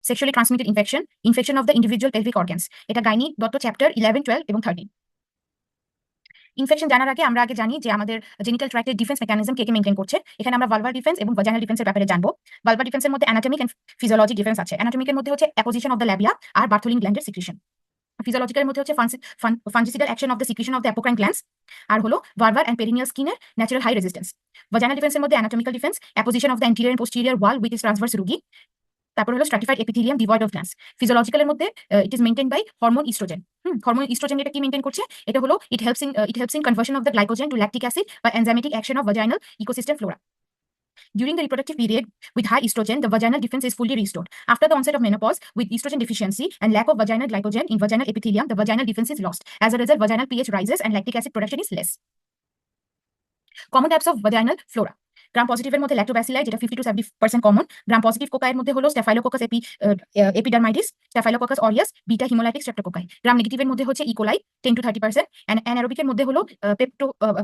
Sexually transmitted infection of the individual pelvic organs. এটা gynae Dutta chapter 11, 12 এবং 13। Infection জানার আগে আমরা জানি যে আমাদের জেনিটাল ট্র্যাক্টের ডিফেন্স মেকানিজম কে মেইনটেইন করছে। এখানে আমরা ভালভাল ডিফেন্স এবং ভাজাইনাল ডিফেন্সের ব্যাপারে জানবো। ভালভাল ডিফেন্সের মধ্যে অ্যানাটমিক এন্ড ফিজিওলজিক ডিফেন্স আছে। অ্যানাটমিকের মধ্যে হচ্ছে অ্যাপোজিশন অফ দ্য ল্যাবিয়া আর বার্থোলিন গ্ল্যান্ডের সিক্রিশন। ফিজিওলজিক্যালের মধ্যে হচ্ছে fungicidal action of the secretion of the apocrine glands আর হলো ভালভাল এন্ড পেরিনিয়াল স্কিনের ন্যাচারাল হাই রেজিস্ট্যান্স। ভাজাইনাল ডিফেন্সের মধ্যে anatomical defence, apposition of the anterior and posterior wall with its transverse rugae. তারপর হলো stratified epithelium devoid of glands. ফিজিওলজিক্যালের মধ্যে it is maintain by hormone oestrogen. Hormone oestrogen এটা কি maintain করছে? এটা হলো it helps in conversion of the glycogen to lactic acid বা enzymatic action of vaginal ecosystem flora. During the reproductive period with high estrogen, the vaginal defense is fully restored. After the onset of menopause, with estrogen deficiency and lack of vaginal glycogen in vaginal epithelium, the vaginal defense is lost. As a result, vaginal pH rises and lactic acid production is less. Common types of vaginal flora. গ্রাম পজিটিভের মধ্যে ল্যাক্টোব্যাসিলাই, যেটা 50 to 70% common. Gram positive কোকাইয়ের মধ্যে হলো স্ট্যাফাইলোকোকাস এপিডার্মাইটিস, স্ট্যাফাইলোকোকাস aureus, beta haemolytic স্ট্রেপ্টোকোকাই। গ্রাম নেগেটিভের মধ্যে হচ্ছে E. coli 10 to 30%, and অ্যানারোবিকের মধ্যে হলো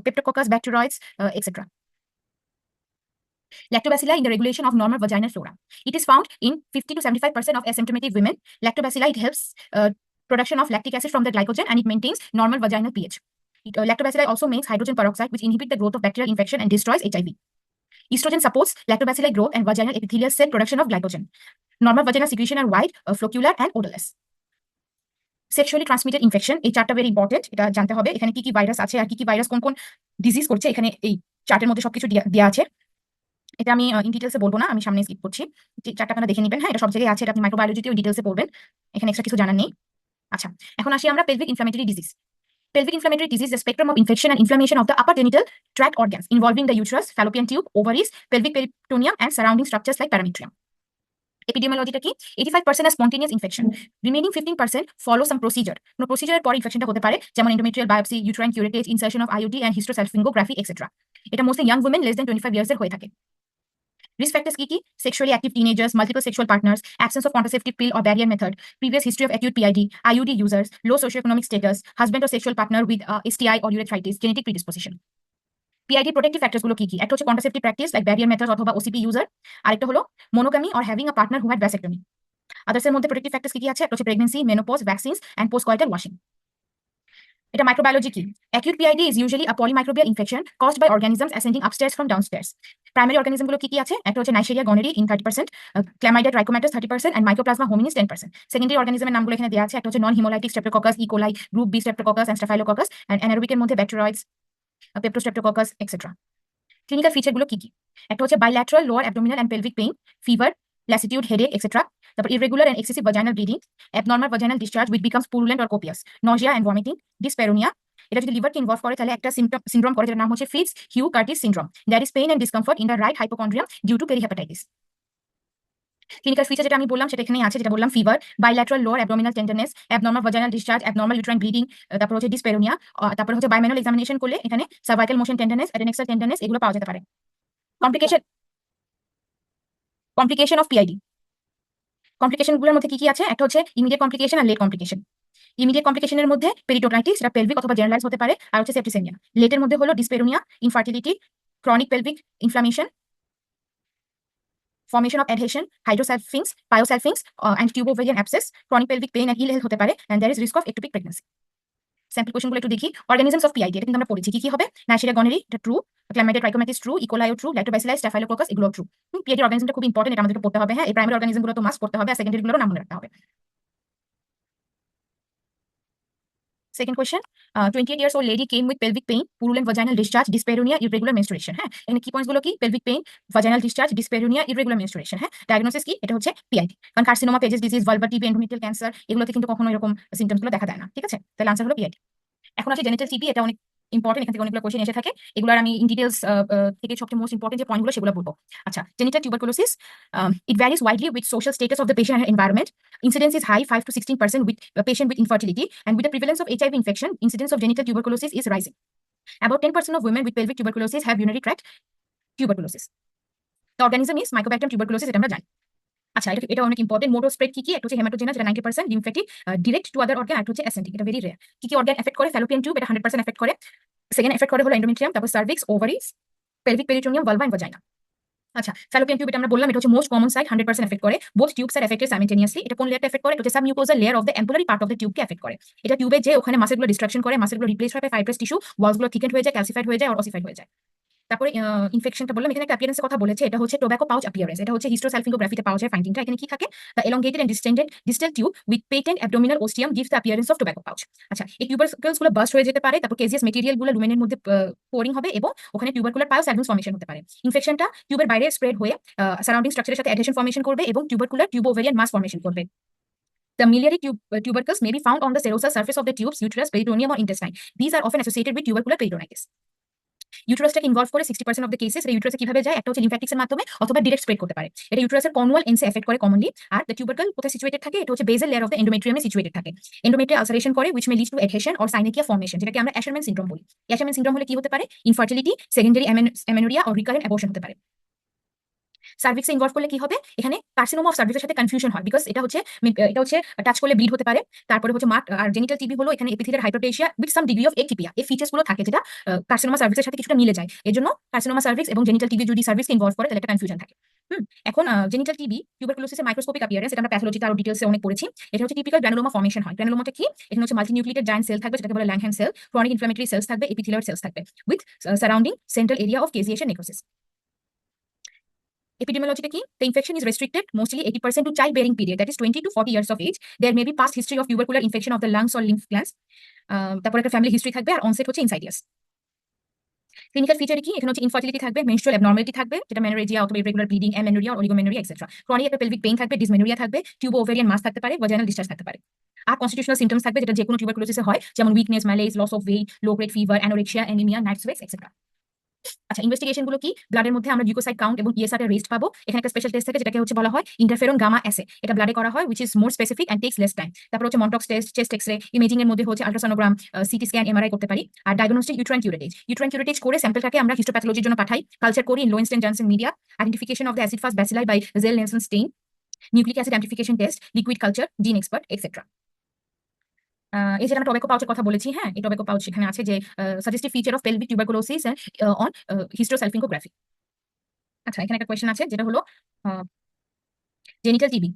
পেপ্টোকোকাস ব্যাকটেরয়েডস etcetera. Lactobacilli in the regulation of normal vaginal flora. It is found in 50 to 75% of asymptomatic women. Lactobacilli, it helps production of lactic acid from the glycogen, and it maintains normal vaginal pH. Lactobacilli also makes hydrogen peroxide, which inhibit the growth of bacterial infection and destroys HIV. Estrogen supports lactobacilli growth and vaginal epithelial cell production of glycogen. Normal vaginal secretion are wide, floccular and odorless. Sexually transmitted infection, এই চারটা very important, এটা জানতে হবে। এখানে কি কি virus আছে আর কি কি ভাইরাস কোন কোন ডিজিজ করছে, এখানে এই চার্টের মধ্যে সবকিছু দেওয়া আছে। এটা আমি ইন ডিটেলসে বলবো না, আমি সামনে স্কিপ করছি। চারটা আপনারা দেখে নেবেন। হ্যাঁ, এটা সব জায়গায় আছে, এটা আপনি মাইক্রোবায়োলজিতেও ডিটেলসে পড়বেন, এখানে এক্সট্রা কিছু জানার নেই। আচ্ছা, এখন আসি আমরা pelvic inflammatory disease. Pelvic inflammatory disease is a spectrum of infection and inflammation of the upper genital tract organs involving the uterus, fallopian tube, ovaries, pelvic peritoneum, and surrounding structures like parametrium. Epidemiology কি? 85% are spontaneous infection. Remaining 15% follow some procedure. কোনো প্রসিজারের পর ইনফেকশনটা হতে পারে, যেমন endometrial biopsy, uterine curettage, insertion of IUD, and hysterosalpingography, etc. এটা mostly young women less than 25 years এর হয়ে থাকে। Risk factors কি? Sexually active teenagers, multiple sexual partners, absence of contraceptive pill or barrier method, previous history of acute PID, IUD users, low socioeconomic status, husband or sexual partner with STI or urethritis, genetic predisposition. PID protective factors গুলো কি? একটা হচ্ছে contraceptive practice like barrier method অথবা OCP user, আরেকটা হলো monogamy or having a partner who had vasectomy. Others এর মধ্যে protective factors কি আছে? একটা হচ্ছে pregnancy, menopause, vaccines, and postcoital washing. এটা মাইক্রোবায়োলজি কি? Acute PID is usually a polymicrobial infection caused by organisms ascending upstairs from downstairs. Primary organism গুলো কি আছে? একটা হচ্ছে Neisseria gonorrhoeae in 30%, Chlamydia trichomatis 30%, and Mycoplasma hominis 10%. Secondary organism এর নামগুলো এখানে দেওয়া আছে। একটা হচ্ছে non-hemolytic Streptococcus, E. coli, group B Streptococcus, and Staphylococcus, and anaerobic এর মধ্যে Bacteroides, Peptostreptococcus, etc. Clinical feature গুলো কি? একটা হচ্ছে bilateral lower abdominal and pelvic pain, fever, lassitude, headache, etc. তারপর irregular and excessive vaginal bleeding, abnormal vaginal discharge which becomes purulent or copious, nausea and vomiting, dyspareunia. এটা যদি লিভারকে involve করে তাহলে একটা সিনড্রোম করে, যেটার নাম হচ্ছে Fitz Hugh Curtis syndrome. That is pain and discomfort in the right hypochondrium due to perihepatitis. Clinical feature যেটা আমি বললাম সেটা এখানেই আছে, যেটা বললাম fever, bilateral lower abdominal tenderness, abnormal vaginal discharge, abnormal uterine bleeding, তারপর হচ্ছে ডিসপেরোনিয়া, তারপর হচ্ছে বায়োমেনুয়াল এক্সামিনেশন করলে এখানে cervical motion tenderness, adnexal tenderness এগুলো পাওয়া যেতে পারে। Complication of PID. কমপ্লিকেশনগুলোর মধ্যে কি কি আছে? একটা হচ্ছে ইমিডিয়েট কমপ্লিকেশন আর লেট কমপ্লিকেশন। ইমিডিয়েট কমপ্লিকেশনের মধ্যে পেরিটোনাইটিস, এটা পেলভিক অথবা জেনারেলাইজ হতে পারে, আর হচ্ছে সেপ্টিসেমিয়া। লেটের মধ্যে হলো ডিসপেরোনিয়া, infertility, chronic pelvic inflammation, formation of adhesion, hydrosalpinx, pyosalpinx, and tubo-ovarian abscess, chronic pelvic pain and ill health হতে পারে, and there is risk of ectopic pregnancy. Sample কোয়েশ্চনগুলো একটু দেখি। অর্গানিজমস অফ পিআইডি, এটা কিন্তু আমরা পড়েছি। কি কি হবে? Neisseria gonorrhoeae, এটা true. Chlamydia trichomatis true, E. coli true, Lactobacillus, Staphylococcus এগুলো ট্রু। পিআইডি অর্গানিজমটা খুব ইম্পর্টেন্ট, এটা আমাদেরকে পড়তে হবে। হ্যাঁ, এই প্রাইমারি অর্গানিজমগুলো তো মাস্ট পড়তে হবে, আর সেকেন্ডারি গুলোর নাম মনে রাখতে হবে। Second question, 28 years old lady came with pelvic pain, purulent vaginal discharge, dyspareunia, irregular menstruation. হ্যাঁ, এখানে কি পয়েন্টস গুলো কি? pelvic pain, vaginal discharge, dyspareunia, irregular menstruation. হ্যাঁ, ডায়াগনোসিস কি? এটা হচ্ছে পিআইডি। কারণ carcinoma, Paget's disease, vulvar TB, endometrial cancer এগুলোতে কিন্তু কখনো এরকম সিমটমস গুলো দেখা যায় না। ঠিক আছে, তাহলে আনসার হলো পিআইডি। এখন আসি জেনিটাল টিবি, এটা অনেক ইম্পর্টেন্ট, এখান থেকে অনেকগুলো কোয়েশ্চেন এসে থাকে। এগুলোর আমি ইন ডিটেলস থেকে সবচেয়ে মোস্ট ইম্পর্টেন্ট যে পয়েন্টগুলো সেগুলো বলবো। আচ্ছা, genital tuberculosis, it varies widely with social status of the patient and environment. Incidence is high, 5 to 16% with a patient with infertility, and with the prevalence of HIV infection, incidence of genital tuberculosis is rising. About 10% of women with pelvic tuberculosis have urinary tract tuberculosis. The organism is Mycobacterium tuberculosis, এটা আমরা জানি। আচ্ছা, এটা অনেক important. Mode of spread কি কি? একটা হচ্ছে হেমাটোজেনাস, যেটা 90%, lymphatic, direct to other organ, আর হচ্ছে অ্যাসেন্ডিক, এটা ভেরি রেয়ার। কি কি অর্গান এফেক্ট করে? ফ্যালোপিয়ান টিউব, এটা 100% এফেক্ট করে। সেকেন্ড এফেক্ট করে হলো এন্ডোমেট্রিয়াম, তারপর cervix, ovaries, pelvic peritoneum, vulva and vagina. আচ্ছা, ফ্যালোপিয়ান টিউব এটা আমরা বললাম এটা হচ্ছে মোস্ট কমন সাইট, 100% এফেক্ট করে। Both tubes are affected simultaneously. এটা কোন লেয়ারটা এফেক্ট করে? এটা হচ্ছে submucosal layer of the ampullary part of the টিউবকে এফেক্ট করে। এটা টিউবে যে ওখানে মাসেলগুলো ডিস্ট্রাকশন করে, মাসেলগুলো রিপ্লেস হয় বাই ফাইব্রাস টিস্যু, ওয়ালসগুলো থিকেন্ড হয়ে যায়, ক্যালসিফাইড হয়ে যায় আর অসিফাইড হয়ে যায়। তারপরে ইনফেকশনটা বললাম, এখানে একটা অ্যাপিয়ারেন্সের কথা বলেছে, এটা হচ্ছে টোব্যাকো পাউচ অ্যাপিয়ারেন্স। এটা হচ্ছে হিস্টোসালফিঙ্গোগ্রাফিতে পাওয়া যায় ফাইন্ডিংটা। এখানে কি থাকে? The elongated and distended distal tube with patent abdominal ostium gives the appearance of tobacco pouch। আচ্ছা, এই টিউবারকুলস গুলো বাস্ট হয়ে যেতে পারে, তারপর কেজিয়াস মেটেরিয়াল গুলো লুমেনের মধ্যে পোরিং হবে এবং ওখানে টিউবারকুলার পাইলস অ্যাডভান্স ফর্মেশন হতে পারে। ইনফেকশনটা টিউবের বাইরে স্প্রেড হয়ে সারাউন্ডিং স্ট্রাকচারের সাথে অ্যাডহেশন ফর্মেশন করবে এবং টিউবারকুলার টিউবো ওভেরিয়ান মাস ফর্মেশন করবে। The miliary tubercles may be found on the serosal surface of the tubes, uterus, peritoneum or intestine. These are often associated with tubercular peritonitis. ইউটেরাসটাকে involve করে 60% of the cases. এটা ইউটেরাসে কিভাবে যায়? একটা হচ্ছে লিম্ফ্যাটিক্সের মাধ্যমে অথবা ডিরেক্ট স্প্রেড করতে পারে। এটা ইউটেরাসের কর্নুয়াল এন্ডসে এফেক্ট করে কমনলি। আর দ্য টিউবারকল কোথায় সিচুয়েটেড থাকে? এটা হচ্ছে বেজাল লেয়ার অফ দ্য এন্ডোমেট্রিয়ামে সিচুয়েটেড থাকে। এন্ডোমেট্রিয়াল আলসারেশন করে which may lead to adhesion or synechial formation, যেটাকে আমরা অ্যাশারম্যান সিনড্রোম বলি। অ্যাশারম্যান সিনড্রোম হলে কি হতে পারে? Infertility, secondary amenorrhoea or recurrent abortion হতে পারে। সার্ভিক্সে ইনভলভ করলে কি হবে? এখানে কার্সিনোমা অফ সার্ভিক্সের সাথে কনফিউশন হয়, বিকজ এটা হচ্ছে টাচ করলে ব্লিড হতে পারে। তারপরে হচ্ছে মার্ক আর জেনিটাল টিবি হলো এখানে এপিথেলিয়াল হাইপোটেশিয়া with some degree of atypia. এই ফিচার্স গুলো থাকে যেটা কার্সিনোমা সার্ভিক্সের সাথে কিছুটা মিলে যায়। এর জন্য কার্সিনোমা সার্ভিক্স এবং জেনিটাল টিবি যদি সার্ভিক্সকে ইনভলভ করে তাহলে একটা কনফিউশন থাকে। এখন জেনিটাল টিবি টিউবারকুলোসিসের মাইক্রোস্কোপিক অ্যাপিয়ারেন্স, এটা আমরা প্যাথোলজিতে আরো ডিটেইলসে অনেক পড়েছি। এটা হচ্ছে টিপিক্যাল গ্র্যানুলোমা ফর্মেশন হয়। গ্র্যানুলোমাটা কি? এখানে হচ্ছে মাল্টিনিউক্লিয়েটেড জায়ান্ট সেল থাকবে, যেটাকে বলে Langhans cell. Chronic inflammatory cells থাকবে, এপিথেলিয়াল সেলস থাকবে with surrounding central area of caseation necrosis. Epidemiology key, the infection is restricted mostly 80% to childbearing period, that is 20 to 40 years of age. There may be past history of tubercular infection of the lungs or lymph glands. তারপর একটা family history থাকবে আর onset হচ্ছে ইনসাইডিয়াস। Clinical feature কি? এখানে হচ্ছে infertility থাকবে, menstrual abnormality থাকবে, যেটা মেনোরেজিয়া অথবা ইরেগুলার ব্লিডিং, অ্যামেনোরিয়া আর অলিগোমেনোরিয়া এক্সেট্রা। ক্রনিক একটা পেলভিক পেইন থাকবে, ডিসমেনোরিয়া থাকবে, টিউবো ওভেরিয়ান মাস থাকতে পারে, ভাজাইনাল ডিসচার্জ থাকতে পারে। আর কনস্টিটিউশনাল সিম্পটমস থাকবে, যেটা যে কোনো টিউবারকুলোসিসে হয়, যেমন weakness, malaise, loss of weight, low grade fever, anorexia, anaemia, night sweats etcetera. আচ্ছা, ইনভেস্টিগেশন গুলো কি? ব্লাডের মধ্যে আমরা গ্লুকোসাইড কাউন্ট এবং ইএসআর এর রেস্ট পাবো। এখানে একটা স্পেশাল টেস্ট থাকে যেটাকে হচ্ছে বলা হয় ইন্টারফেরন গামা অ্যাসে। এটা ব্লাডে করা হয়, which is more specific and takes less time. তারপর হচ্ছে Mantoux test, chest X ray, imaging এর মধ্যে হচ্ছে আল্ট্রাসোনোগ্রাম, সিটি স্ক্যান, এমআরআই করতে পারি। আর diagnostic uterine curettage. Uterine curettage করে স্যাম্পলটাকে আমরা হিস্টোপ্যাথোলজির জন্য পাঠাই, কালচার করি in Lowenstein Jensen media, identification of the acid fast bacilli by Ziehl Neelsen stain, nucleic acid amplification test, liquid culture, GeneXpert etcetera. এই যে আমরা টোব্যাকো পাউচের কথা বলেছি, হ্যাঁ, এই টোব্যাকো পাউচ এখানে আছে যে suggestive feature of pelvic tuberculosis on hysterosalpingography. আচ্ছা, এখানে একটা কোয়েশ্চেন আছে যেটা হলো genital TB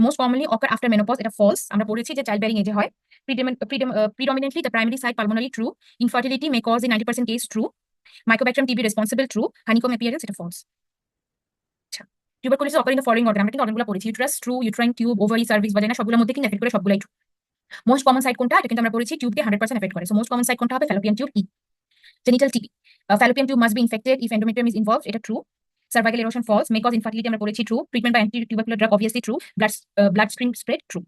most commonly occur after menopause. এটা ফলস। আমরা পড়েছি যে চাইল্ড বেয়ারিং এজে হয়। predominantly the primary site pulmonary, true. Infertility may cause in 90% case, true. Mycobacterium TB responsible, true. Honeycomb appearance, এটা false। আচ্ছা, tuberculosis occur in the following order. আমরা কিন্তু অর্ডারগুলো পড়েছি, uterus, true, uterine tube, ovary, cervix, ভাজাইনা, সবগুলোর মধ্যে কিন্তু effect করে, সবগুলাই ট্রু। মোস্ট কমন সাইট কোনটা? এটা কিন্তু আমরা পড়েছি টিউবকে 100% এফেক্ট করে। সো মোস্ট কমন সাইট কোনটা হবে? Fallopian tube, E. Genital TB, fallopian tube must be infected if endometrium is involved, এটা true. Cervical erosion, false. May cause infertility, আমরা পড়েছি, true. Treatment by anti-tubercular drug, obviously true. Bloodstream spread, true.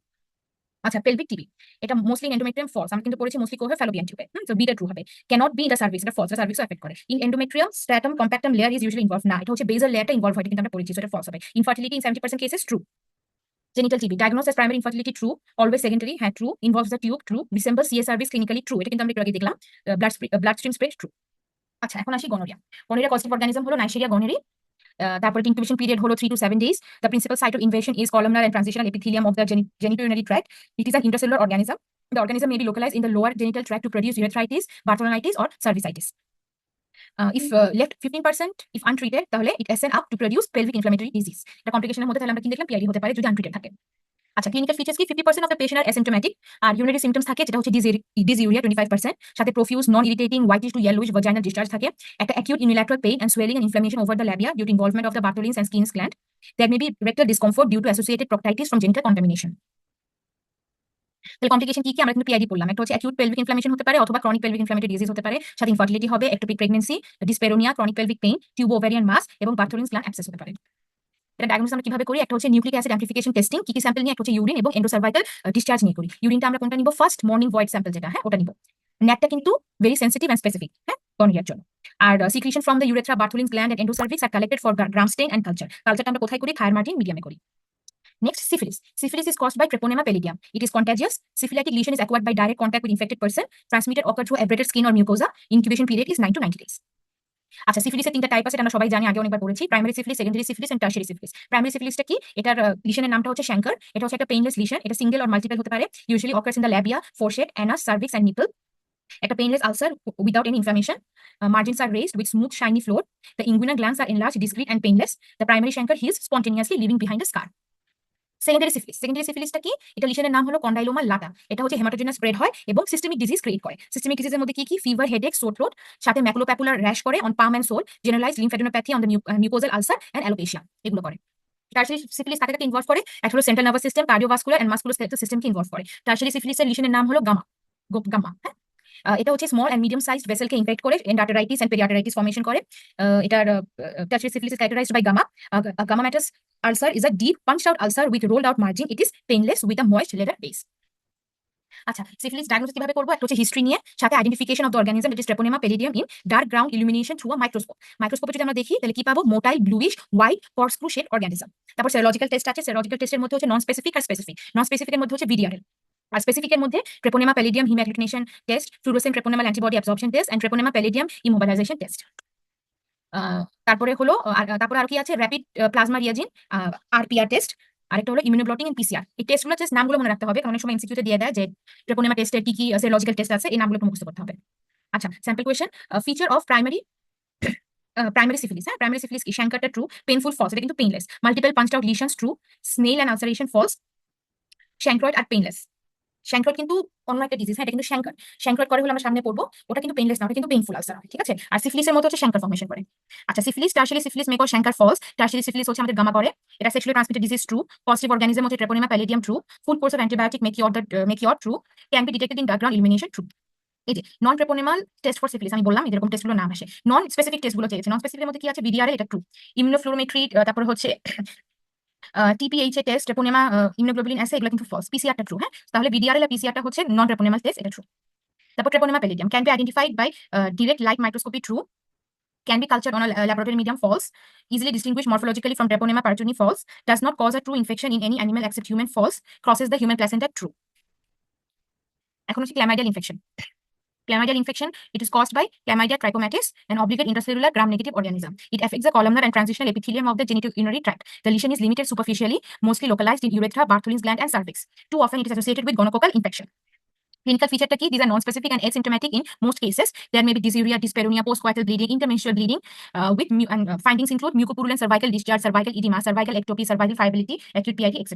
আচ্ছা, pelvic TB, এটা mostly endometrium, false. আমরা কিন্তু পড়েছি mostly কোথায়? fallopian tube। So beta true হবে। cannot be in the cervix, এটা false, এটা cervix এফেক্ট করে। in endometrium stratum compactum layer is usually involved, না, এটা হচ্ছে basal লেয়ারটা ইনভলভ হয়, কিন্তু আমরা পড়েছি, সো এটা false হবে। infertility in 70% cases, true. Genital TB, diagnosed as primary infertility, true. Always secondary, হ্যাঁ, true. Involves the tube, true. resembles CA cervix clinically, true. এটা কিন্তু আমরা একটু আগে দেখলাম। bloodstream spread, true. আচ্ছা, এখন আসি গনোরিয়া। গনোরিয়া কজটিভ অর্গানিজম হলো নাইসেরিয়া গনোরি। তারপরে ইনকিউবেশন পিরিয়ড হলো 3 to 7 days. The principal site of invasion is columnar and transitional epithelium of the genitourinary tract. It is an intracellular organism. The organism may be localized in the lower genital tract to produce urethritis, bartholinitis or cervicitis. If left 15%, if untreated, তাহলে it ascend up to produce pelvic inflammatory disease. এটা কমপ্লিকেশনের মধ্যে তাহলে আমরা কি দেখলাম? PID হতে পারে যদি আনট্রিটেড থাকে। আচ্ছা, ক্লিনিক্যাল ফিচার্স কি? 50% of the patient are asymptomatic. আর ইউরিনারি সিম্পটমস থাকে, যেটা হচ্ছে ডিসইউরিয়া 25%, সাথে profuse non irritating whitish to yellowish vaginal discharge থাকে, একটা acute unilateral pain and swelling and inflammation over the labia due to involvement of the Bartholin's and Skene's gland. There may be rectal discomfort due to associated proctitis from genital contamination. তাহলে complication কি কি? আমরা কিন্তু PID পড়লাম। একটা হচ্ছে acute pelvic inflammation হতে পারে অথবা ক্রনিক পেলভিক ইনফ্লামেটরি ডিজিজ হতে পারে, সাথে ইনফার্টিলিটি হবে, ectopic pregnancy, dyspareunia, chronic pelvic pain, tubo ovarian mass এবং বার্টোলিনস গ্ল্যান্ড অ্যাবসেস হতে পারে। এটা ডায়াগনোসিস আমরা কিভাবে করি? একটা হচ্ছে নিউক্লিক অ্যাসিড অ্যাম্প্লিফিকেশন টেস্টিং, কি কি স্যাম্পল নিয়ে? একটা হচ্ছে ইউরিন এবং এন্ডোসার্ভাইকাল ডিসচার্জ নিয়ে করি। ইউরিনটা আমরা কোনটা নিব? ফার্স্ট মর্নিং ভয়েড স্যাম্পল যেটা, হ্যাঁ, ওটা নিব। ন্যাটটা কিন্তু ভেরি সেন্সিটিভ এন্ড স্পেসিফিক, হ্যাঁ, গনোরিয়ার জন্য। আর secretion from the urethra, Bartholin's gland and endocervix are collected for gram stain and culture. কালচারটা আমরা কোথায় করি? থায়ার মার্টিন মিডিয়ামে করি। Next, syphilis. Syphilis is caused by Treponema pallidum. It is contagious. Syphilitic lesion is acquired by direct contact with infected person. Transmitted occur through abraded skin or mucosa. Incubation period is 9 to 90 days. আচ্ছা, সিফিলিসের তিনটা type আছে, আমরা সবাই জানি, আগে অনেকবার পড়েছি। Primary syphilis, secondary syphilis and tertiary syphilis. Primary সিফিলিসটা কি? এটার লিশনের নামটা হচ্ছে শ্যাঙ্কার। এটা হচ্ছে একটা পেইনলেস লিশন। এটা সিঙ্গেল অর মাল্টিপল হতে পারে। Usually occurs in the labia, fourchette, anus, cervix and nipple. একটা painless ulcer without any inflammation. Margins are raised with smooth, shiny floor. The inguinal glands are enlarged, discrete, and painless. The primary chancre heals spontaneously, leaving behind a scar. Secondary সিফিলিসটা কি? এটা লিশনের নাম হলো কন্ডাইলোমা লাটা। এটা হচ্ছে haematogenous spread হয় এবং systemic disease create করে। সিস্টেমিক ডিজিজের মধ্যে কি কি? ফিভার, হেডেক, সোর থ্রোট, সাথে ম্যাকুলোপ্যাপুলার র্যাশ করে on palm and sole, generalised lymphadenopathy on the mucosal ulcer and alopecia, এগুলো করে। টার্সারি সিফিলিস কাকে ইনভলভ করে? একটা হলো central nervous system, cardiovascular and musculoskeletal সিস্টেমকে ইনভলভ করে। টার্সারি সিফিলিসের লিশনের নাম হলো গামা। হ্যাঁ, এটা হচ্ছে স্মল এন্ড মিডিয়াম সাইজড ভেসেলকে ইনফেক্ট করে এন্ডার্টারাইটিস এন্ড পেরিয়ার্টারাইটিস ফর্মেশন করে। এটার tertiary syphilis is characterised by gumma. Gummatous ulcer is a deep punched out ulcer with rolled out margin. It is painless with a moist leather base. আচ্ছা, syphilis diagnosis কিভাবে করব? একটা হচ্ছে history নিয়ে, সাথে identification of the organism, it is Treponema pallidum in dark ground illumination through a microscope. মাইক্রোস্কোপে যদি আমরা দেখি তাহলে কি পাবো? Motile bluish white corkscrew shape organism. তারপর সেরোলজিক্যাল টেস্ট আছে। সেরোলজিক্যাল টেস্টের মধ্যে হচ্ছে নন স্পেসিফিক আর স্পেসিফিক। নন স্পেসিফিকের মধ্যে হচ্ছে ভিডিআরএল, আর স্পেসিফিকের মধ্যে Treponema pallidum haemagglutination test, fluorescent treponemal antibody absorption test and Treponema pallidum immobilisation test. তারপরে হলো তারপরে আর কি আছে? Rapid plasma reagin, RPR test, আরেকটা হলো ইমিউনোব্লটিং এন্ড পিসিআর। এই টেস্টগুলো জাস্ট নামগুলো মনে রাখতে হবে, কারণ অনেক সময় এমসিকিউতে দিয়ে দেয় যে ট্রেপোনেমা টেস্টের কি কি সেরোলজিক্যাল টেস্ট আছে, এই নামগুলো মুখস্থ করতে হবে। আচ্ছা, sample question. Feature of primary syphilis. হ্যাঁ, প্রাইমারি সিফিলিস কি? শ্যাঙ্কারটা ট্রু, পেইনফুল ফলস, এটা কিন্তু painless. Multiple punched out lesions true, snail and ulceration false, chancroid are painless. Chancroid কিন্তু অন্য একটা ডিজিজ, হ্যাঁ, এটা কিন্তু শ্যাঙ্ক্রয়েড করে হলো আমরা সামনে পড়বো, ওটা কিন্তু পেইনলেস না, ওটা কিন্তু পেইনফুল আলসার হয়, ঠিক আছে? আর সিফিলিসের মতো হচ্ছে শ্যাঙ্কার ফর্মেশন করে। আচ্ছা, syphilis, tertiary syphilis may cause chancre false. Tertiary syphilis হচ্ছে আমাদের গামা করে। এটা sexually transmitted disease true. Positive organism হচ্ছে Treponema pallidum true. Full course of antibiotic may cure true. Can be detected in background illumination true. এই যে non treponemal test for syphilis, আমি বললাম এরকম টেস্টগুলো নাম আসে। নন স্পেসিফিক টেস্টগুলো চেয়েছে। নন স্পেসিফিকের মধ্যে কি আছে? বিডিআরএল, এটা ট্রু। ইমিউনোফ্লোরোমেট্রি, তারপর হচ্ছে টিপিএইচএ টেস্ট, ট্রেপোনেমা ইমিউনোগ্লোবুলিন অ্যাসে, এগুলো কিন্তু ফলস। পিসিআরটা ট্রু। হ্যাঁ, তাহলে বিডিআরএল আর পিসিআরটা হচ্ছে নন ট্রেপোনেমাল টেস্ট, এটা ট্রু। তারপর Treponema pallidum can be identified by direct light microscopy, true. Can be cultured on a laboratory medium, false. Easily distinguished morphologically from Treponema partonii, false. Does not cause a true infection in any animal except human, false. Crosses the human placenta, true. এখন হচ্ছে chlamydial infection. Chlamydial infection, it is caused by Chlamydia trichomatis, an obligate intracellular gram-negative organism. It affects the columnar and transitional epithelium of the genitourinary tract. The lesion is limited superficially, mostly localized in urethra, Bartholin's gland, and cervix. Too often it is associated with gonococcal infection. Clinical feature ta ki? These are non-specific and asymptomatic in most cases. There may be dysuria, dyspareunia, postcoital bleeding, intermenstrual bleeding, findings include mucopurulent cervical discharge, cervical edema, cervical ectopy, cervical fibrillity, acute PID, etc.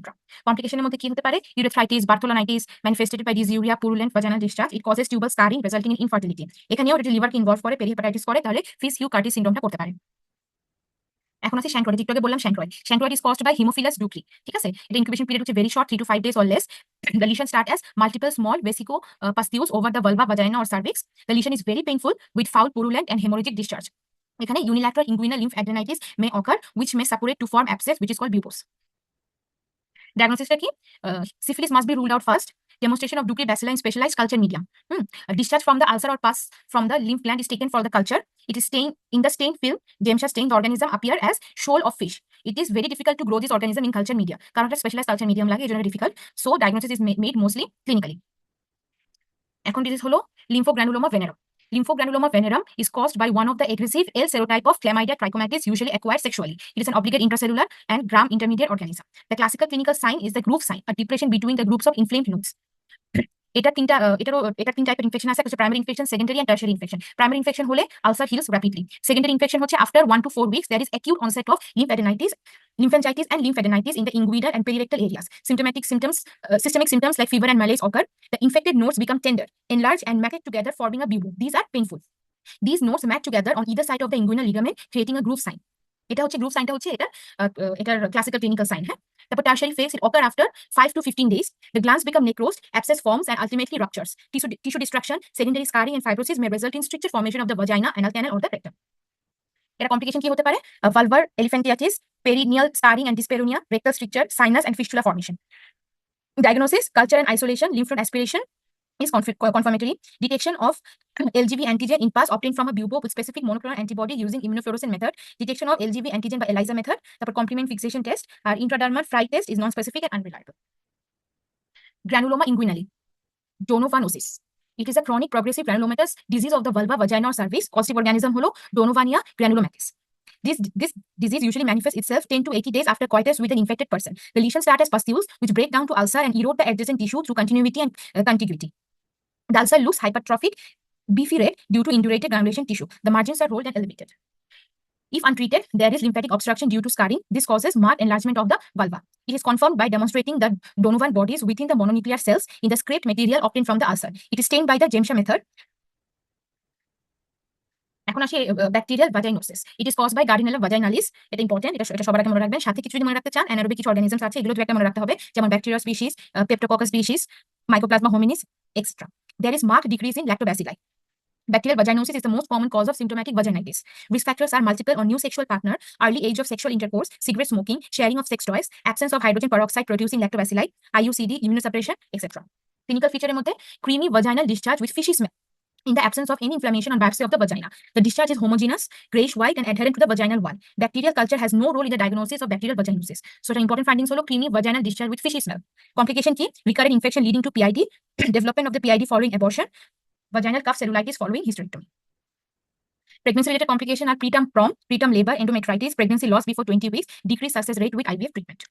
Complication এর মধ্যে কি হতে পারে? Urethritis, Bartholinitis, manifested by dysuria, purulent vaginal discharge. It causes tubal scarring resulting in infertility. এখানেও এটা লিভারকে involve করে, পেরিহেপাটাইটিস করে, তাহলে ফিস-হিউ-কার্টিস সিনড্রোমটা করতে পারে। এখন আছে শ্যাঙ্ক্রয়েড, একটু আগে বললাম শ্যাঙ্ক্রয়েড। শ্যাঙ্ক্রয়েড ইজ কজড বাই হিমোফিলাস ডুক্রি, ঠিক আছে? এটা ইনকিউবেশন পিরিয়ড হচ্ছে very short, 3 to 5 days or less. The lesion start as multiple small vesico pustules over the vulva, vagina or cervix. The lesion is very painful with foul, purulent and hemorrhagic discharge. এখানে unilateral inguinal lymphadenitis may occur, which may suppurate to form abscess, which is called buboes. Diagnosis কি? Syphilis must be ruled out first. Demonstration of Ducrey bacilli in specialized culture medium. Discharge from the ulcer or pus from the lymph gland is taken for the culture. It is stained in the stained film. Demsha stain, the organism appear as shoal of fish. It is very difficult to grow this organism in culture media. কারণ এটা specialized culture medium লাগে, এজন্য difficult. So diagnosis is made mostly clinically. এখন disease হলো lymphogranuloma venerum. Lymphogranuloma venerum is caused by one of the aggressive L serotype of Chlamydia trichomatis, usually acquired sexually. It is an obligate intracellular and gram intermediate organism. The classical clinical sign is the groove sign, a depression between the groups of inflamed nodes. এটা তিন টাইপের infection আছে, একটা primary infection, secondary and tertiary infection. Primary infection হলে ulcer heals rapidly. Secondary infection হচ্ছে after 1 to 4 weeks there is acute onset of lymphangitis and lymphadenitis in the inguinal and perirectal areas. Systemic symptoms like fever and malaise occur. The infected nodes become tender, enlarge and matted together, forming a bubo. These are painful. These nodes mat together on either side of the inguinal ligament, creating a groove sign. এটা হচ্ছে group সাইনটা, হচ্ছে এটার classical clinical sign. হ্যাঁ, তারপর tertiary phase, it occur after 5 to 15 days. The glands become necrosed, abscess forms and ultimately ruptures. Tissue destruction, secondary scarring and fibrosis may result in stricture formation of the vagina, anal canal or the rectum. এটা complication কি হতে পারে? Vulvar elephantiasis, perineal scarring and dyspareunia, rectal stricture, sinus and fistula formation. Diagnosis: culture and isolation, lymph node aspiration is confirmatory. Detection of LGV antigen in pus obtained from a bubo with specific monoclonal antibody using immunofluorescence method. Detection of LGV antigen by ELISA method. The complement fixation test or intradermal fry test is non-specific and unreliable. Granuloma inguinale, Donovanosis. It is a chronic progressive granulomatous disease of the vulva, vagina or cervix. Causative organism holo Donovania granulomatis. This disease usually manifests itself 10 to 80 days after coitus with an infected person. The lesions start as pustules, which break down to ulcer and erode the adjacent tissue through continuity and contiguity. The ulcer looks hypertrophic beefy red due to indurated granulation tissue. The margins are rolled and elevated. If untreated, there is lymphatic obstruction due to scarring. This causes marked enlargement of the vulva. It is confirmed by demonstrating the Donovan bodies within the mononuclear cells in the scraped material obtained from the ulcer. It is stained by the Jemsha method. এখন আসি bacterial vaginosis. It is caused by Gardnerella vaginalis. এটা important, এটা সবার আগে মনে রাখবেন। সাথে কিছু যদি মনে রাখতে চান, অ্যানারোবিক কিছু অর্গানিজমস আছে, এগুলো দু একটা মনে রাখতে হবে, যেমন bacteria species, Peptococcus species, Mycoplasma hominis, etcetera. There is marked decrease in lactobacilli. Bacterial vaginosis is the most common cause of symptomatic vaginitis. Risk factors are multiple or new sexual partner, early age of sexual intercourse, cigarette smoking, sharing of sex toys, absence of hydrogen peroxide producing lactobacilli, IUCD, immunosuppression, etc. Clinical feature মধ্যে creamy vaginal discharge with fishy smell. In the absence of any inflammation or biopsy of the vagina, the discharge is homogeneous, grayish white, and adherent to the vaginal wall. Bacterial culture has no role in the diagnosis of bacterial vaginosis. So, the important findings holo creamy vaginal discharge with fishy smell. Complication key: recurrent infection leading to PID, development of the PID following abortion, vaginal cuff cellulitis following hysterectomy. Pregnancy-related complications are preterm labor, endometritis, pregnancy loss before 20 weeks, decreased success rate with IVF treatment.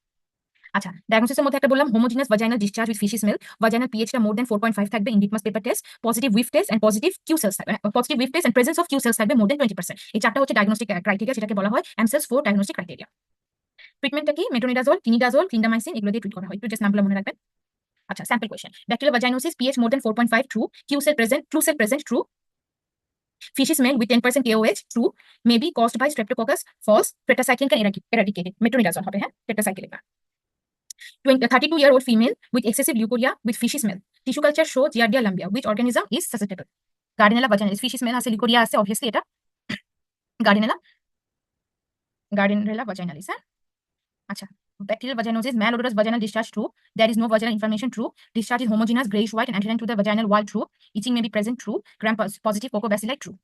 আচ্ছা, ডায়াগনোসিসের মধ্যে একটা বললাম homogeneous vaginal discharge with fishy smell, vaginal পিএইচটা more than 4.5 থাকবে in litmus paper test, positive whiff test and positive clue cells থাকবে, positive whiff test and presence of clue cells থাকবে more than 20%। এই চারটা হচ্ছে ডায়াগনস্টিক ক্রাইটেরিয়া, যেটাকে বলা হয় AMSELS 4 ডায়াগনস্টিক ক্রাইটেরিয়া। ট্রিটমেন্টটা কি? মেট্রোনিডাজোল, ক্লিনিডাজোল, ক্লিন্ডামাইসিন, এগুলো দিয়ে ট্রিট করা হয়। একটু জাস্ট নামগুলো মনে রাখবেন। আচ্ছা, sample question. Bacterial vaginosis pH more than 4.5 true, clue cell present true, fishy smell with 10% KOH true, may be caused by streptococcus false, tetracycline can eradicate it, metronidazole হবে, হ্যাঁ, tetracycline না। 32-year-old female with excessive leukorrhea with fishy smell. Tissue culture show Giardia lumbia. Which organism is susceptible? Gardnerella vaginalis. Fishy smell আছে, leukorrhea আছে, obviously এটা Gardnerella vaginalis, হ্যাঁ। আচ্ছা, bacterial vaginosis, malodorous vaginal discharge true. There is no vaginal inflammation true. Discharge is homogeneous, grayish white and adherent to the vaginal wall true. Itching may be present true. Gram positive Coccobacilli true.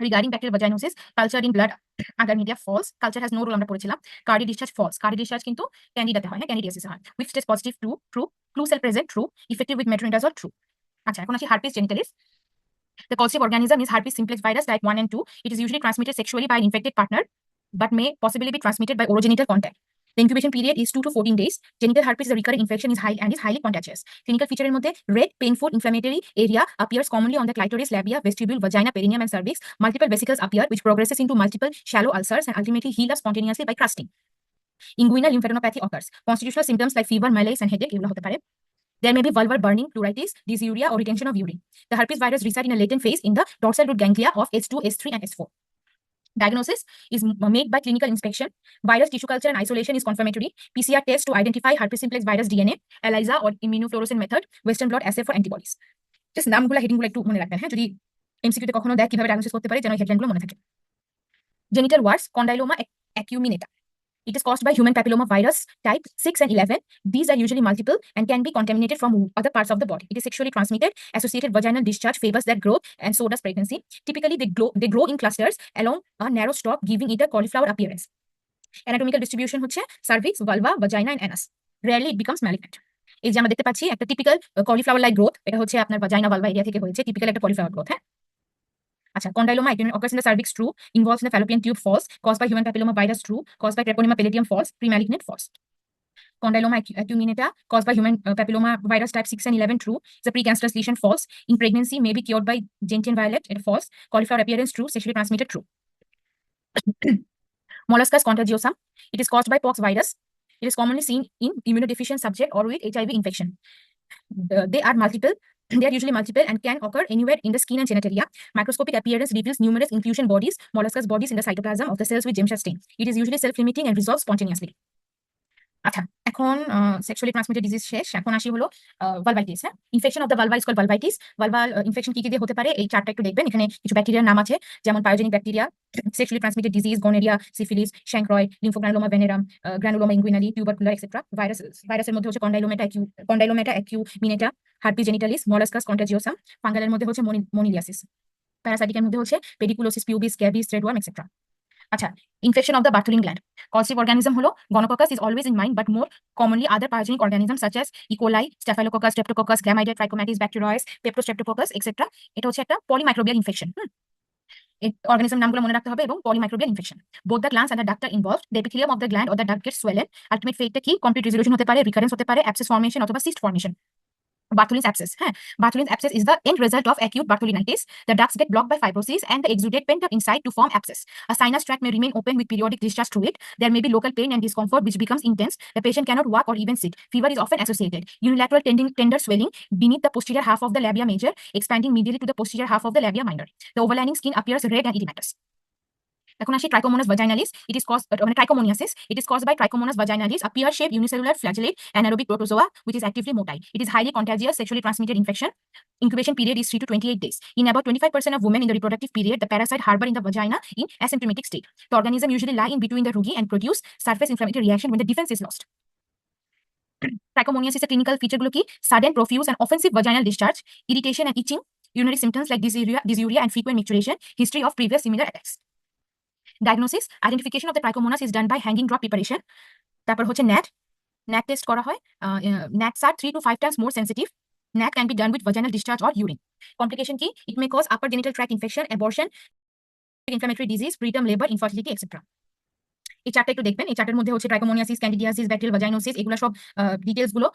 Regarding bacterial vaginosis, culture in blood agar media false. Culture has no role, আমরা পড়েছিলাম। Cardi discharge false. Cardi discharge কিন্তু ক্যান্ডিডাতে হয়, হ্যাঁ, candidiasis হয়। Which test positive true. Clue cell present true. Effective with metronidazole true. আচ্ছা, এখন আসি herpes genitalis. The causative organism is herpes simplex virus type 1 and 2. It is usually transmitted sexually by an infected partner, but may possibly be transmitted by orogenital contact. The incubation period is 2 to 14 days. Genital herpes, the recurrent infection, is highly contagious. Clinical feature এর মধ্যে red, painful, inflammatory area appears commonly on the clitoris, labia, vestibule, vagina, perineum, and cervix. Multiple vesicles appear, which progresses into multiple shallow ulcers and ultimately heal up spontaneously by crusting. Inguinal lymphadenopathy occurs. Constitutional symptoms like fever, malaise, and headache এগুলো হতে পারে। There may be vulvar burning, pleuritis, dysuria, or retention of urine. The herpes virus reside in a latent phase in the dorsal root ganglia of S2, S3, and S4. Diagnosis is made by clinical inspection. Virus tissue culture and isolation is confirmatory. PCR test to identify herpes simplex virus DNA, ELISA or immunofluorescence method, Western blot assay for antibodies. Just নামগুলো হেডিংগুলো একটু মনে রাখবেন, হ্যাঁ, যদি এমসিকিউতে কখনো দেয় কিভাবে ডায়াগনোসিস করতে পারে, যেন হেডলাইনগুলো মনে থাকে। Genital warts, condyloma acuminata. It is caused by human papilloma virus type 6 and 11. These are usually multiple and can be contaminated from other parts of the body. It is sexually transmitted. Associated vaginal discharge favors their growth, and so does pregnancy. Typically, they grow in clusters along a narrow stalk, giving it a cauliflower appearance. Anatomical distribution হচ্ছে cervix, vulva, vagina, and anus. Rarely it becomes malignant. এই যে আমরা দেখতে পাচ্ছি একটা typical cauliflower like growth, এটা হচ্ছে আপনার ভাজাইনা ভালভা এরিয়া থেকে হয়েছে, টিপিক্যাল একটা কলিফ্লাওয়ার গ্রোথ, হ্যাঁ। আচ্ছা, condyloma occurs in the cervix true, involves in the fallopian tube false, caused by human papilloma virus true, caused by Treponema pallidum false, premalignant false. Condyloma acuminata caused by human papilloma virus type 6 and 11 true, is a precancerous lesion false, in pregnancy may be cured by gentian violet false, cauliflower appearance true, sexually transmitted true. Molluscus contagiosum, it is caused by pox virus. It is commonly seen in immunodeficient subject or with HIV infection. They are usually multiple and can occur anywhere in the skin and genitalia. Microscopic appearance reveals numerous inclusion bodies, molluscus bodies in the cytoplasm of the cells with Jemsha stain. It is usually self-limiting and resolves spontaneously. আচ্ছা, এখন sexually transmitted disease শেষ, এখন আসি হলো vulvitis, হ্যাঁ। Infection of the vulva is called vulvitis. Vulval infection কি কি দিয়ে হতে পারে, এই চারটা একটু দেখবেন। এখানে কিছু ব্যাকটেরিয়ার নাম আছে, যেমন pyogenic bacteria, sexually transmitted disease, gonorrhoea, syphilis, chancroid, lymphogranuloma venereum, granuloma inguinale, tubercular etcetera. ভাইরাসের মধ্যে হচ্ছে কন্ডাইলোমেটা অ্যাকিউমিনেটা, হার্পিস জেনিটালিস, মলাস্কাস কন্টাজিওসাম। ফাঙ্গালের মধ্যে হচ্ছে মনিলিয়াসিস। প্যারাসাইটিকের মধ্যে হচ্ছে pediculosis pubis, scabies, threadworm etcetera. আচ্ছা, infection of the Bartholin gland. কলসিভ অর্গানিজম হলো gonococcus is always in mind, but more commonly other pyogenic organism such as E coli, Staphylococcus, Streptococcus, Chlamydia, trachomatis, Bacteroides, Peptostreptococcus etcetera. এটা হচ্ছে একটা polymicrobial infection. এই organism নামগুলো মনে রাখতে হবে, এবং polymicrobial infection. Both the glands and the duct are involved. The epithelium of the gland or the duct gets swollen. Ultimate ফেটটা কি? কমপ্লিট রেজলিউশন হতে পারে, রিকারেন্স হতে পারে, অ্যাবসেস ফর্মেশন অথবা cyst formation. Bartholin's abscess. Bartholin's abscess is the end result of acute Bartholinitis. The ducts get blocked by fibrosis and the exudate pent up inside to form abscess. A sinus tract may remain open with periodic discharge through it. There may be local pain and discomfort which becomes intense. The patient cannot walk or even sit. Fever is often associated. Unilateral tender swelling beneath the posterior half of the labia major, expanding medially to the posterior half of the labia minor. The overlying skin appears red and edematous. এখন আসি Trichomonas vaginalis it is cause মানে trichomoniasis it is cause by Trichomonas vaginalis a pear shaped unicellular flagellate anaerobic protozoa which is actively motile. It is highly contagious sexually transmitted infection. Incubation period is 3 to 28 days. In about 25% of women in the reproductive period, the parasite harbor in the vagina in asymptomatic state. The organism usually lie in between the rugae and produce surface inflammatory reaction when the defense is lost. Trichomoniasis clinical feature গুলো কি sudden profuse and offensive vaginal discharge, irritation and itching, urinary symptoms like dysuria and frequent micturition, history of previous similar attacks. Diagnosis, identification of the trichomonas is done by hanging drop preparation. তারপর হচ্ছে NAT test করা হয়. NATs are 3 to 5 times more sensitive. NAT can be done with vaginal discharge or urine. Complication কি it may cause upper genital tract infection, abortion, inflammatory disease, preterm labor, infertility, etc. এই চারটা একটু দেখবেন। এই চারটার মধ্যে হচ্ছে ট্রাইকোমোনিয়াসিস, ক্যান্ডিডিয়াসিস, ব্যাকটেরিয়াল ভাজাইনোসিস এগুলো সব ডিটেইলস গুলো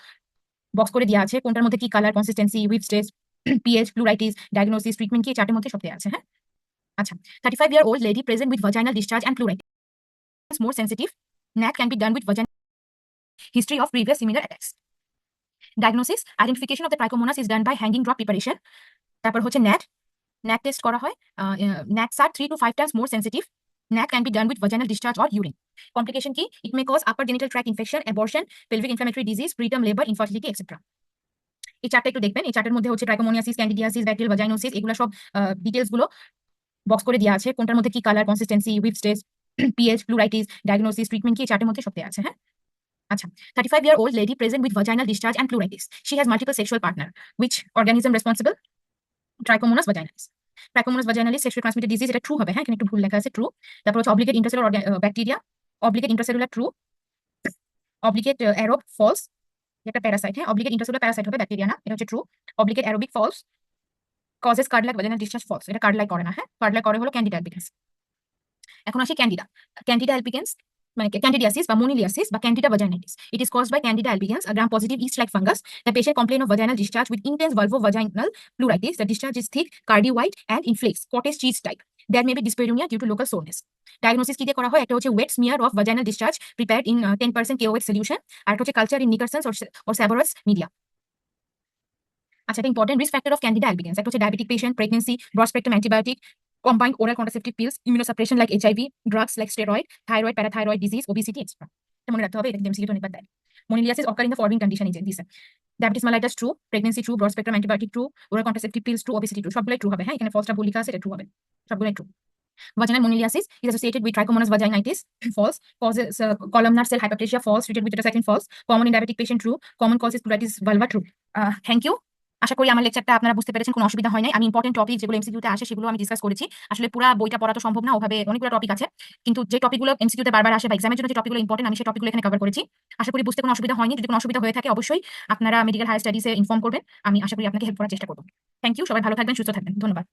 বক্স করে দেওয়া আছে। কোনটার মধ্যে কি colour, consistency, with stage, pH, pleuritis, diagnosis, treatment কি এই চারটার মধ্যে সব দেওয়া আছে। হ্যাঁ আচ্ছা 35-year-old lady present with vaginal discharge and pleuritis more sensitive. NAT can be done with vaginal history of previous similar attacks. Diagnosis, identification of the trichomonas is done by hanging drop preparation. তারপর হচ্ছে NAT test করা হয়. NATs are 3 to 5 times more sensitive. NAT can be done with vaginal discharge or urine. Complication কি it may cause upper genital tract infection, abortion, pelvic inflammatory disease, preterm labor, infertility, etc. এই চারটা একটু দেখবেন। এই চারটার মধ্যে হচ্ছে trichomoniasis, candidiasis, bacterial ভাজাইনোসিস এগুলো সব ডিটেইলস গুলো বক্স করে দেওয়া আছে। কোনটার মধ্যে কি colour, consistency, with stage, pH, pleuritis, diagnosis, treatment কি এই চারটার মধ্যে সব দেওয়া আছে। হ্যাঁ আচ্ছা 35-year-old lady present with vaginal discharge and pleuritis. She has multiple sexual partner. Which organism responsible? Trichomonas vaginalis. Trichomonas vaginalis sexually transmitted disease এটা ট্রু হবে। হ্যাঁ এখানে একটু ভুল লেখা আছে ট্রু। তারপর হচ্ছে obligate intracellular bacteria, obligate intracellular true, obligate aerob false এটা প্যারাসাইট। হ্যাঁ obligate intracellular parasite হবে ব্যাকটেরিয়া না, এটা হচ্ছে true. obligate aerobic false, causes card-like vaginal discharge false এটা card-like করে না। হ্যাঁ card-like করে হলো ক্যান্ডিডা albicans। এখন আসি ক্যান্ডিডা albicans মানে ক্যান্ডিডিয়াসিস বা মনিলিয়াসিস বা Candida vaginitis it is caused by Candida albicans, a gram positive yeast like fungus. The patient complain of vaginal discharge with intense vulvovaginal pleuritis. The discharge is thick, cardi white and in flakes, cottage cheese type. There may be dyspareunia due to local soreness. Diagnosis কি দিয়ে করা হয়? একটা হচ্ছে wet smear of vaginal discharge prepared in 10% KOH solution, আর একটা হচ্ছে culture in Nickerson's or Saboreus media. আচ্ছা এটা important risk factor of Candida albicans একটা হচ্ছে diabetic patient, pregnancy, broad spectrum antibiotic, combined oral contraceptive pills, immunosuppression like HIV, drugs like steroid, thyroid, parathyroid disease, obesity, etc. এটা মনে রাখতে হবে, এটা MCQ অনেকবার দেয়। Moniliasis occur in the following condition এই যে দিছে। Diabetes mellitus true, pregnancy true, broad spectrum antibiotic true, oral contraceptive pills true, obesity true সবগুলাই ট্রু হবে। হ্যাঁ এখানে ফার্স্টটা ভুল লেখা আছে, এটা ট্রু হবে, সবগুলাই true. Vaginal moniliasis is associated with Trichomonas vaginitis false, causes columnar cell hyperplasia false, treated with tetracycline false, common in diabetic patient true, common causes pleuritis vulva true. Thank you. আশা করি আমার লেকচারটা আপনারা বুঝতে পেরেছেন, কোনো অসুবিধা হয় নাই। আমি ইম্পর্টেন্ট টপিক যেগুলো এমসিকিউতে আসে সেগুলো আমি ডিসকাস করেছি। আসলে পুরো বইটা পড়া তো সম্ভব না, ওভাবে অনেকগুলো টপিক আছে, কিন্তু যে টপিকগুলো এমসিকিউতে বারবার আসে বা এক্সামের জন্য যে টপিকগুলো ইম্পর্টেন্ট আমি সেই টপিকগুলো এখানে কভার করেছি। আশা করি বুঝতে কোনো অসুবিধা হয়নি। যদি কোনো অসুবিধা হয়ে থাকে অবশ্যই আপনারা মেডিকেল হায়ার স্টাডিজে ইনফর্ম করবেন, আমি আশা করি আপনাকে হেল্প করার চেষ্টা করব। থ্যাংক ইউ, সবাই ভালো থাকবেন, সুস্থ থাকবেন, ধন্যবাদ।